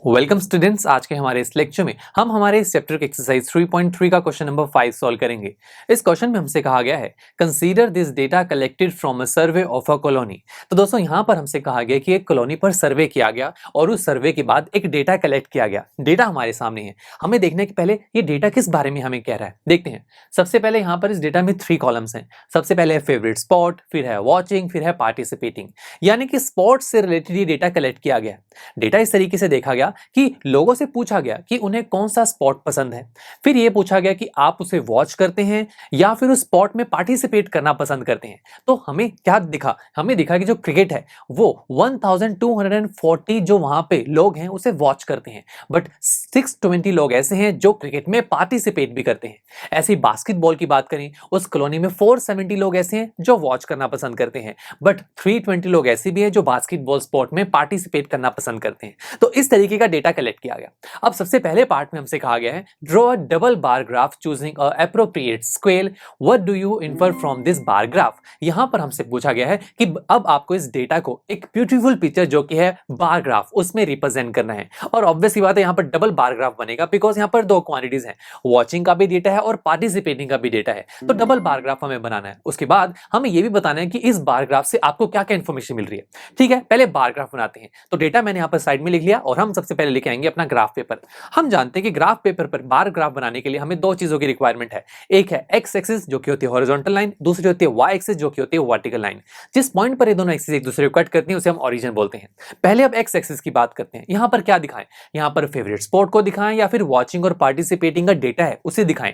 Welcome students. आज के हमारे इस लेक्चर में हम हमारे इस चैप्टर के एक्सरसाइज 3.3 का क्वेश्चन नंबर 5 सॉल्व करेंगे। इस क्वेश्चन में हमसे कहा गया है consider this data collected from a survey of a colony. तो दोस्तों यहाँ पर हमसे कहा गया कि एक कॉलोनी पर सर्वे किया गया और उस सर्वे के बाद एक डेटा कलेक्ट किया गया। डेटा हमारे सामने है, हमें देखने के पहले ये डेटा किस बारे में हमें कह रहा है देखते हैं। सबसे पहले यहाँ पर इस डेटा में 3 कॉलम्स हैं। सबसे पहले है फेवरेट स्पॉट, फिर है वॉचिंग, फिर है पार्टिसिपेटिंग। यानी कि स्पॉट से रिलेटेड ये डेटा कलेक्ट किया गया। डेटा इस तरीके से देखा गया कि लोगों से पूछा गया कि उन्हें कौन सा स्पॉट पसंद है। फिर यह पूछा गया कि आप उसे वॉच करते हैं या फिर उस स्पॉट में पार्टिसिपेट करना पसंद करते हैं। तो हमें क्या दिखा? हमें दिखा कि जो क्रिकेट है वो 1240 जो वहां पे लोग हैं उसे वॉच करते हैं, बट 620 लोग ऐसे हैं जो क्रिकेट में पार्टिसिपेट भी करते हैं। ऐसे ही बास्केटबॉल की बात करें, उस कॉलोनी में 470 लोग ऐसे हैं जो वॉच करना पसंद करते हैं, बट 320 लोग ऐसे भी हैं जो बास्केटबॉल स्पोर्ट में पार्टिसिपेट करना पसंद करते हैं। तो इस तरीके का डेटा कलेक्ट किया गया। अब सबसे पहले पार्ट में हमसे कहा गया है draw a double bar graph choosing a appropriate scale. What do you infer from this bar graph? यहां पर हमसे पूछा गया है कि अब आपको इस डेटा को एक ब्यूटीफुल पिक्चर जो कि है बार ग्राफ उसमें रिप्रेजेंट करना है। और ऑब्वियसली बात है यहां पर डबल बार ग्राफ बनेगा बिकॉज यहां पर दो क्वांटिटीज हैं, वॉचिंग का भी डेटा है और पार्टिसिपेटिंग का भी डेटा है। तो डबल बार ग्राफ हमें बनाना है। उसके बाद हमें यह भी बताना है कि इस बार ग्राफ से आपको क्या क्या इंफॉर्मेशन मिल रही है। ठीक है, पहले बार ग्राफ बनाते हैं। तो डेटा मैंने यहां पर साइड में लिख लिया और हम सबसे पहले लेके आएंगे अपना ग्राफ पेपर। हम जानते हैं कि ग्राफ पेपर पर बार ग्राफ बनाने के लिए हमें दो चीजों की रिक्वायरमेंट है। एक है एक्स एक्सिस जो कि होती है हॉरिजॉन्टल लाइन, दूसरी होती है वाई एक्सिस जो कि होती है वर्टिकल लाइन। जिस पॉइंट पर ये दोनों एक्सिस एक दूसरे को कट करती हैं उसे हम ओरिजिन बोलते हैं। पहले अब एक्स एक्सिस की बात करते हैं। यहां पर क्या दिखाएं? यहां पर फेवरेट स्पोर्ट को दिखाएं या फिर वॉचिंग और पार्टिसिपेटिंग का डेटा है उसे दिखाएं।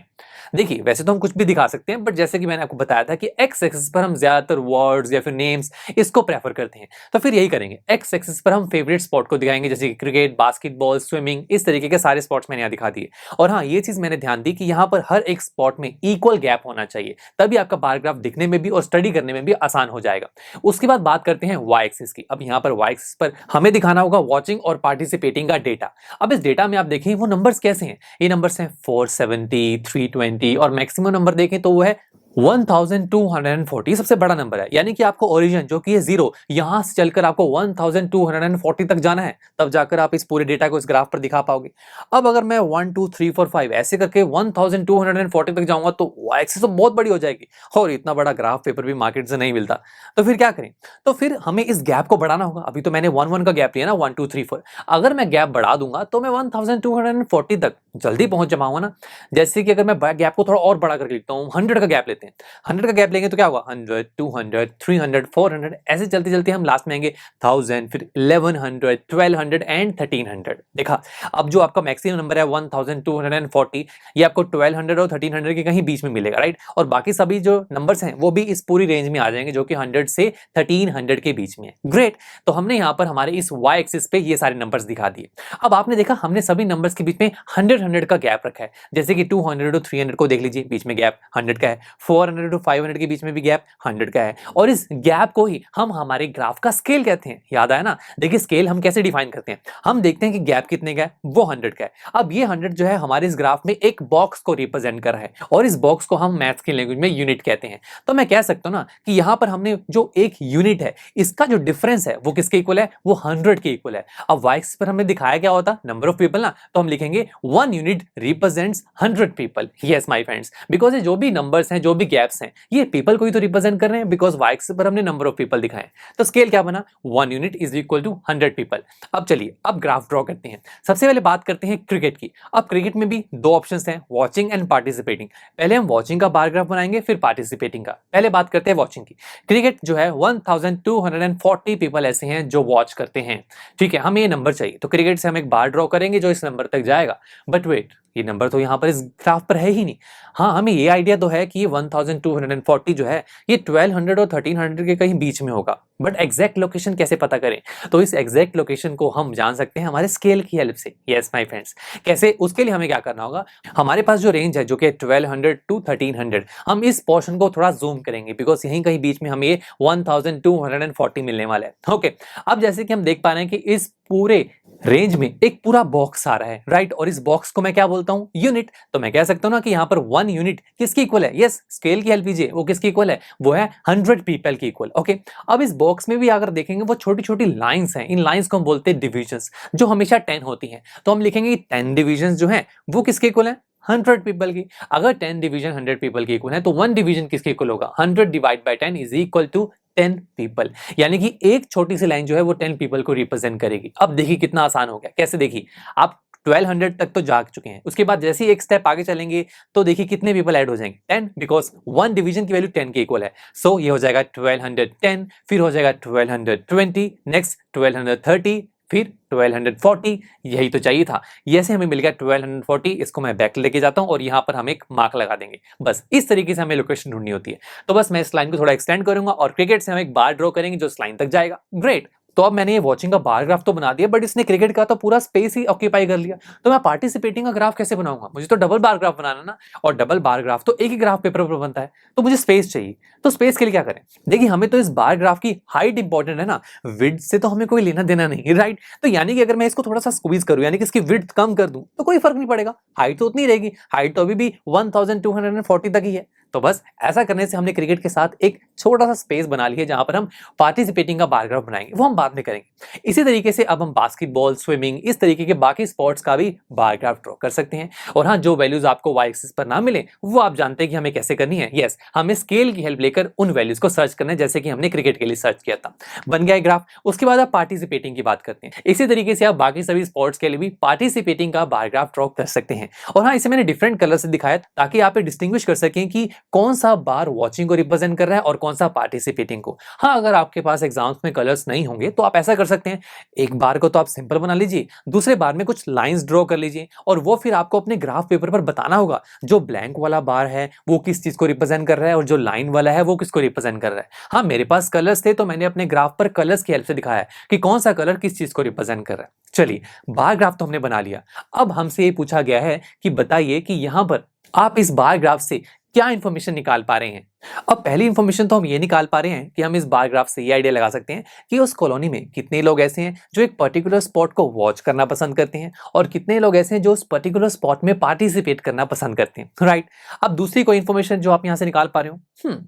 देखिए वैसे तो हम कुछ भी दिखा सकते हैं, बट जैसे कि मैंने आपको बताया था कि एक्स एक्सिस पर हम ज्यादातर वर्ड्स या फिर नेम्स इसको प्रेफर करते हैं, तो फिर यही करेंगे। एक्स एक्सिस पर हम फेवरेट स्पॉट को दिखाएंगे जैसे कि क्रिकेट, बास्केटबॉल, स्विमिंग, इस तरीके के सारे स्पॉट्स मैंने यहाँ दिखा दिए। और हाँ, ये चीज मैंने ध्यान दी कि यहाँ पर हर एक स्पॉट में इक्वल गैप होना चाहिए, तभी आपका बार ग्राफ दिखने में भी और स्टडी करने में भी आसान हो जाएगा। उसके बाद बात करते हैं वाई एक्सिस की। अब यहाँ पर वाई एक्सिस पर हमें दिखाना होगा वॉचिंग और पार्टिसिपेटिंग का डेटा। अब इस डेटा में आप देखें वो नंबर्स कैसे हैं। ये नंबर्स हैं 470, 320 और मैक्सिमम नंबर देखें तो वो है 1240। सबसे बड़ा नंबर है, यानी कि आपको ओरिजिन जो कि है 0 यहां से चलकर आपको 1240 तक जाना है, तब जाकर आप इस पूरे डेटा को इस ग्राफ पर दिखा पाओगे। अब अगर मैं 1 2 3 4 5 ऐसे करके 1240 तक जाऊंगा तो वाई एक्सिस तो बहुत बड़ी हो जाएगी और इतना बड़ा ग्राफ पेपर भी मार्केट से नहीं मिलता। तो फिर क्या करें? तो फिर हमें इस गैप को बढ़ाना होगा। अभी तो मैंने 1 1 का गैप लिया ना, 1 2 3 4। अगर मैं गैप बढ़ा दूंगा तो मैं 1240 तक जल्दी पहुंच जाऊंगा ना। जैसे कि अगर मैं गैप को थोड़ा और बड़ा करके लिखता हूं, 100 का गैप लेते हैं। 100 का गैप लेंगे तो क्या होगा? 100, 200, 300, 400 ऐसे चलते चलते हम लास्ट में आएंगे 1000, फिर 1100, 1200 एंड 1300। देखा, अब जो आपका मैक्सिमम नंबर है 1240 ये आपको 1200 और 1300 के कहीं बीच में मिलेगा, राइट। और बाकी सभी जो नंबर्स हैं वो भी इस पूरी रेंज में आ जाएंगे जो कि 100 से 1300 के बीच में है। ग्रेट। तो हमने यहाँ पर हमारे इस वाई एक्सिस पे ये सारे नंबर्स दिखा दिए। अब आपने देखा हमने सभी नंबर्स के बीच में 100 का गैप रखा है। जैसे कि 200 और 300 को देख लीजिए, बीच में गैप 100 का है। 400 to 500 के बीच में भी गैप 100 का है। और इस गैप को ही हम हमारे ग्राफ का स्केल कहते हैं। याद आया ना? देखिए स्केल हम कैसे डिफाइन करते हैं। हम देखते हैं कि गैप कितने का है, वो 100 का है। अब ये 100 जो है हमारे इस ग्राफ में एक बॉक्स को रिप्रेजेंट कर रहा है और इस बॉक्स को हम मैथ्स की लैंग्वेज में यूनिट कहते हैं। तो मैं कह सकता हूं ना कि यहां पर हमने जो एक यूनिट है इसका जो डिफरेंस है वो किसके इक्वल है? वो 100 के इक्वल है। अब वाई एक्सिस पर हमें दिखाया क्या होता? नंबर ऑफ पीपल ना, तो हम लिखेंगे 1 unit represents 100 people. Yes my friends, because ये जो भी नंबर्स हैं, जो भी गैप्स हैं, ये पीपल को ही तो रिप्रेजेंट कर रहे हैं बिकॉज वाई एक्सिस पर हमने नंबर ऑफ पीपल दिखाए। तो स्केल क्या बना? 1 unit is equal to 100 people. अब चलिए अब ग्राफ ड्रॉ करते हैं। सबसे पहले बात करते हैं क्रिकेट की। अब क्रिकेट में भी दो ऑप्शंस हैं, वॉचिंग एंड पार्टिसिपेटिंग। पहले हम वॉचिंग का बार ग्राफ बनाएंगे, फिर पार्टिसिपेटिंग का। पहले बात करते हैं वॉचिंग की। क्रिकेट जो है 1240 पीपल ऐसे हैं जो वॉच करते हैं। ठीक है, हमें ये नंबर चाहिए तो क्रिकेट से हम एक बार ड्रॉ करेंगे जो इस नंबर तक जाएगा। बट वेट, ये नंबर तो यहाँ पर इस ग्राफ पर है ही नहीं। हाँ, हमें ये आइडिया तो है कि ये 1240 जो है ये 1200 और 1300 के कहीं बीच में होगा, बट एग्जैक्ट लोकेशन कैसे पता करें? तो इस एग्जैक्ट लोकेशन को हम जान सकते हैं हमारे स्केल की हेल्प से। यस माय फ्रेंड्स, कैसे? उसके लिए हमें क्या करना होगा, हमारे पास जो रेंज है जो कि 1200 टू 1300, हम इस पोर्शन को थोड़ा जूम करेंगे बिकॉज यहीं कहीं बीच में हमें ये 1240 मिलने वाला है। ओके, अब जैसे कि हम देख पा रहे हैं कि इस पूरे रेंज में एक पूरा बॉक्स आ रहा है, राइट। और इस बॉक्स को मैं क्या बोलता हूं? यूनिट। तो मैं कह सकता हूं ना कि यहां पर 1 यूनिट किसकी इक्वल है? यस, स्केल की हेल्प लीजिए, वो किसकी इक्वल है? वो है 100 पीपल की इक्वल। ओके, अब इस बॉक्स में भी अगर देखेंगे वो छोटी छोटी लाइंस हैं, इन लाइंस को हम बोलते हैं डिविजन्स, जो हमेशा 10 होती हैं। तो हम लिखेंगे 10 डिविजन्स जो हैं वो किसके इक्वल हैं? 100 पीपल की। अगर 10 डिवीजन 100 पीपल के इक्वल है तो 1 डिवीजन किसके इक्वल होगा? 100 divide by 10 is equal to 10 people. यानी कि एक छोटी सी लाइन जो है वो 10 पीपल को रिप्रेजेंट करेगी। अब देखिए कितना आसान हो गया। कैसे? देखिए आप 1200 तक तो जा चुके हैं, उसके बाद जैसे ही एक स्टेप आगे चलेंगे तो देखिए कितने पीपल ऐड हो जाएंगे? 10, बिकॉज 1 डिवीजन की वैल्यू 10 के इक्वल है। सो ये हो जाएगा 1210, फिर हो जाएगा 1220, नेक्स्ट 1230, फिर 1240। यही तो चाहिए था। ये से हमें मिल गया 1240। इसको मैं बैक लेके जाता हूं और यहां पर हम एक मार्क लगा देंगे। बस इस तरीके से हमें लोकेशन ढूंढनी होती है। तो बस मैं इस लाइन को थोड़ा एक्सटेंड करूंगा और क्रिकेट से हम एक बार ड्रॉ करेंगे जो इस लाइन तक जाएगा। ग्रेट। तो अब मैंने ये वॉचिंग का बार ग्राफ तो बना दिया, बट इसने क्रिकेट का तो पूरा स्पेस ही ऑक्यूपाई कर लिया। तो मैं पार्टिसिपेटिंग का ग्राफ कैसे बनाऊंगा? मुझे तो डबल बार ग्राफ बनाना ना, और डबल बार ग्राफ तो एक ही ग्राफ पेपर पर बनता है, तो मुझे स्पेस चाहिए। तो स्पेस के लिए क्या करें? देखिए हमें तो इस बार ग्राफ की हाइट इंपॉर्टेंट है ना, विड्थ से तो हमें कोई लेना देना नहीं, राइट? तो यानी कि अगर मैं इसको थोड़ा सा स्क्वीज करूं, यानी कि इसकी विड्थ कम कर दूं, तो कोई फर्क नहीं पड़ेगा, हाइट तो उतनी रहेगी। हाइट तो अभी भी 1240 तक ही है। तो बस ऐसा करने से हमने क्रिकेट के साथ एक छोटा सा स्पेस बना लिया जहां पर हम पार्टिसिपेटिंग का बार ग्राफ बनाएंगे, वो हम बाद में करेंगे। इसी तरीके से अब हम बास्केटबॉल, स्विमिंग, इस तरीके के बाकी स्पोर्ट्स का भी बार ग्राफ ड्रॉ कर सकते हैं। और हाँ, जो वैल्यूज आपको वाई एक्सिस पर ना मिले वो आप जानते हैं कि हमें कैसे करनी है। यस, हमें स्केल की हेल्प लेकर उन वैल्यूज को सर्च करना है, जैसे कि हमने क्रिकेट के लिए सर्च किया था। बन गया ग्राफ। उसके बाद आप पार्टिसिपेटिंग की बात करते हैं। इसी तरीके से आप बाकी सभी स्पोर्ट्स के लिए भी पार्टिसिपेटिंग का बार ग्राफ ड्रॉ कर सकते हैं। और हाँ, इसे मैंने डिफरेंट कलर से दिखाया ताकि आप डिस्टिंग्विश कर सकें कि कौन सा बार वॉचिंग को रिप्रेजेंट कर रहा है और कौन सा पार्टिसिपेटिंग को। हाँ, अगर आपके पास एग्जाम्स में कलर्स नहीं होंगे तो आप ऐसा कर सकते हैं, एक बार को तो आप सिंपल बना लीजिए, दूसरे बार में कुछ लाइंस ड्रॉ कर लीजिए, और वो फिर आपको अपने ग्राफ पेपर पर बताना होगा जो ब्लैंक वाला बार है वो किस चीज को रिप्रेजेंट कर रहा है और जो लाइन वाला है वो किसको रिप्रेजेंट कर रहा है। हाँ, मेरे पास कलर्स थे तो मैंने अपने ग्राफ पर कलर्स की हेल्प से दिखाया कि कौन सा कलर किस चीज को रिप्रेजेंट कर रहा है। चलिए, बार ग्राफ तो हमने बना लिया। अब हमसे ये पूछा गया है कि बताइए कि यहां पर आप इस बार ग्राफ से क्या इंफॉर्मेशन निकाल पा रहे हैं। अब पहली इंफॉर्मेशन तो हम ये निकाल पा रहे हैं कि हम इस बार ग्राफ से ये आइडिया लगा सकते हैं कि उस कॉलोनी में कितने लोग ऐसे हैं जो एक पर्टिकुलर स्पॉट को वॉच करना पसंद करते हैं और कितने लोग ऐसे हैं जो उस पर्टिकुलर स्पॉट में पार्टिसिपेट करना पसंद करते हैं, राइट? अब दूसरी कोई इंफॉर्मेशन जो आप यहां से निकाल पा रहे हो,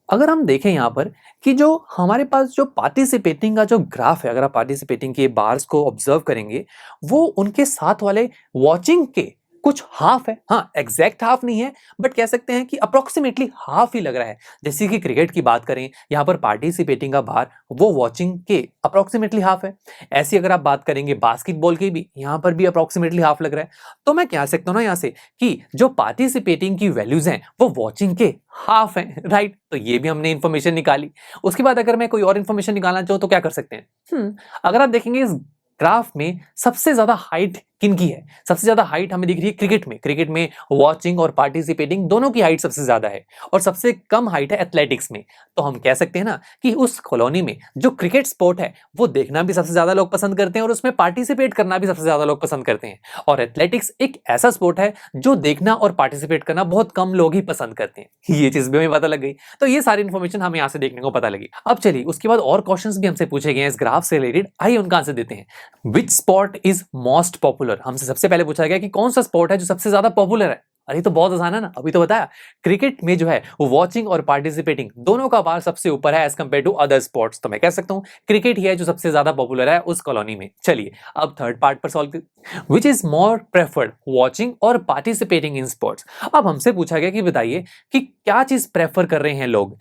अगर हम देखें यहाँ पर कि जो हमारे पास जो पार्टिसिपेटिंग का जो ग्राफ है, अगर आप पार्टिसिपेटिंग के बार्स को ऑब्जर्व करेंगे, वो उनके साथ वाले वॉचिंग के कुछ हाफ है। हाँ, एग्जैक्ट हाफ नहीं है, बट कह सकते हैं कि अप्रोक्सीमेटली हाफ ही लग रहा है। जैसे कि क्रिकेट की बात करें, यहाँ पर पार्टिसिपेटिंग का बार वो वॉचिंग के अप्रोक्सीमेटली हाफ है। ऐसी अगर आप बात करेंगे बास्केटबॉल की भी, यहाँ पर भी अप्रोक्सीमेटली हाफ लग रहा है। तो मैं कह सकता हूँ ना यहाँ से कि जो पार्टिसिपेटिंग की वैल्यूज हैं वो वॉचिंग के हाफ है, राइट? तो ये भी हमने इंफॉर्मेशन निकाली। उसके बाद अगर मैं कोई और इंफॉर्मेशन निकालना चाहूँ तो क्या कर सकते हैं? अगर आप देखेंगे इस ग्राफ में सबसे ज्यादा हाइट किनकी है? सबसे ज्यादा हाइट हमें दिख रही है क्रिकेट में। क्रिकेट में वॉचिंग और पार्टिसिपेटिंग दोनों की हाइट सबसे ज्यादा है, और सबसे कम हाइट है एथलेटिक्स में। तो हम कह सकते हैं ना कि उस कॉलोनी में जो क्रिकेट स्पोर्ट है वो देखना भी सबसे ज्यादा लोग पसंद करते हैं और उसमें पार्टिसिपेट करना भी सबसे ज्यादा लोग पसंद करते हैं। और एथलेटिक्स एक ऐसा स्पोर्ट है जो देखना और पार्टिसिपेट करना बहुत कम लोग ही पसंद करते हैं। ये चीज भी हमें पता लग गई। तो ये सारी इंफॉर्मेशन हमें यहाँ से देखने को पता लगी। अब चलिए, उसके बाद और क्वेश्चंस भी हमसे पूछे गए हैं इस ग्राफ से रिलेटेड। आइए उनका आंसर देते हैं। Which sport is most popular? हमसे सबसे पहले पूछा गया कि कौन सा स्पोर्ट है जो सबसे ज्यादा पॉपुलर है। अरे तो बहुत आसान है ना, अभी तो बताया। क्रिकेट में जो है वो वॉचिंग और पार्टिसिपेटिंग दोनों का बार सबसे ऊपर है as compare to other sports. तो मैं कह सकता हूं क्रिकेट ही है जो सबसे ज्यादा पॉपुलर है उस कॉलोनी में। चलिए अब थर्ड पार्ट पर सॉल्व करते। Which is more preferred, watching और पार्टिसिपेटिंग इन स्पोर्ट्स? अब हमसे पूछा गया कि बताइए कि क्या चीज प्रेफर कर रहे हैं लोग,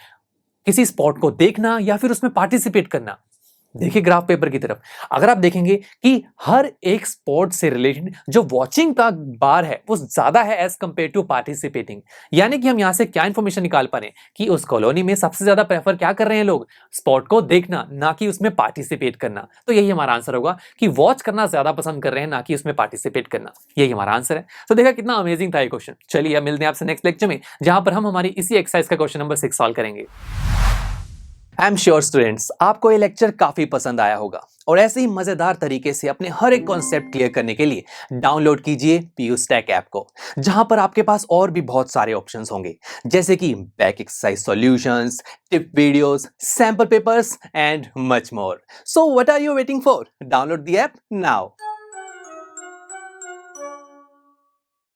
किसी स्पोर्ट को देखना या फिर उसमें पार्टिसिपेट करना। देखिए ग्राफ पेपर की तरफ, अगर आप देखेंगे कि हर एक स्पोर्ट से रिलेटेड जो वॉचिंग का बार है वो ज्यादा है एज कंपेयर टू पार्टिसिपेटिंग। यानी कि हम यहां से क्या इंफॉर्मेशन निकाल पा रहे हैं कि उस कॉलोनी में सबसे ज्यादा प्रेफर क्या कर रहे हैं लोग? स्पोर्ट को देखना, ना कि उसमें पार्टिसिपेट करना। तो यही हमारा आंसर होगा कि वॉच करना ज्यादा पसंद कर रहे हैं, ना कि उसमें पार्टिसिपेट करना। यही हमारा आंसर है। तो देखा कितना अमेजिंग था ये क्वेश्चन। चलिए अब मिलते हैं आपसे नेक्स्ट लेक्चर में, जहां पर हम हमारी इसी एक्सरसाइज का क्वेश्चन नंबर 6 सॉल्व करेंगे। आई एम श्योर स्टूडेंट्स, आपको ये लेक्चर काफी पसंद आया होगा, और ऐसे ही मजेदार तरीके से अपने हर एक कॉन्सेप्ट क्लियर करने के लिए डाउनलोड कीजिए PUStack ऐप को, जहां पर आपके पास और भी बहुत सारे ऑप्शंस होंगे, जैसे कि back exercise solutions, tip videos, sample papers and much more. So what are you waiting for? Download the app now.